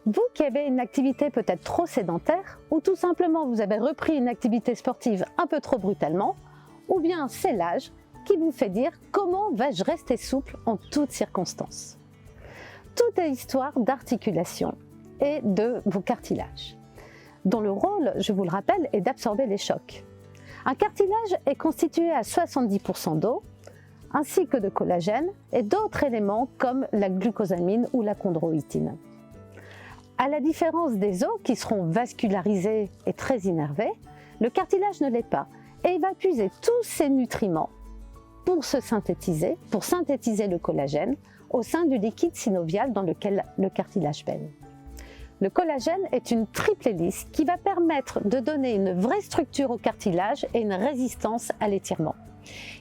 Vous qui avez une activité peut-être trop sédentaire, ou tout simplement vous avez repris une activité sportive un peu trop brutalement, ou bien c'est l'âge qui vous fait dire comment vais-je rester souple en toutes circonstances. Tout est histoire d'articulation et de vos cartilages, dont le rôle, je vous le rappelle, est d'absorber les chocs. Un cartilage est constitué à 70% d'eau, ainsi que de collagène et d'autres éléments comme la glucosamine ou la chondroïtine. À la différence des os qui seront vascularisés et très innervés, le cartilage ne l'est pas et il va puiser tous ces nutriments pour synthétiser le collagène au sein du liquide synovial dans lequel le cartilage baigne. Le collagène est une triple hélice qui va permettre de donner une vraie structure au cartilage et une résistance à l'étirement.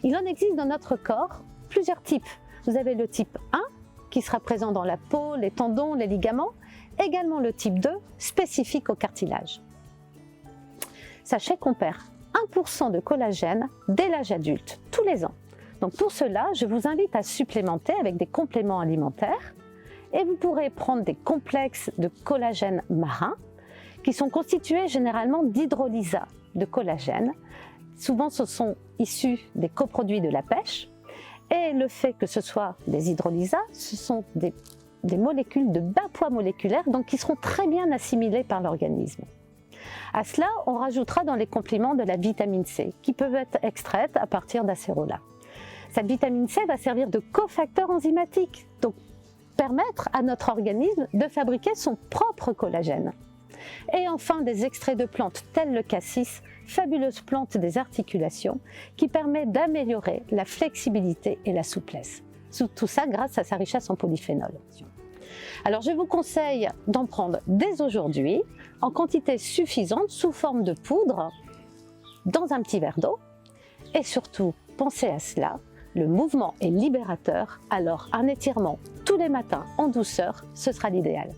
Il en existe dans notre corps plusieurs types. Vous avez le type 1 qui sera présent dans la peau, les tendons, les ligaments, également le type 2 spécifique au cartilage. Sachez qu'on perd 1% de collagène dès l'âge adulte, tous les ans. Donc pour cela, je vous invite à supplémenter avec des compléments alimentaires et vous pourrez prendre des complexes de collagène marin qui sont constitués généralement d'hydrolysats de collagène. Souvent ce sont issus des coproduits de la pêche et le fait que ce soit des hydrolysats, ce sont des molécules de bas poids moléculaire donc qui seront très bien assimilées par l'organisme. À cela, on rajoutera dans les compléments de la vitamine C qui peuvent être extraites à partir d'acérola. Cette vitamine C va servir de cofacteur enzymatique, donc permettre à notre organisme de fabriquer son propre collagène. Et enfin des extraits de plantes telles le cassis, fabuleuse plante des articulations qui permet d'améliorer la flexibilité et la souplesse. Tout ça grâce à sa richesse en polyphénol. Alors je vous conseille d'en prendre dès aujourd'hui en quantité suffisante sous forme de poudre dans un petit verre d'eau et surtout pensez à cela, le mouvement est libérateur, alors un étirement tous les matins en douceur, ce sera l'idéal.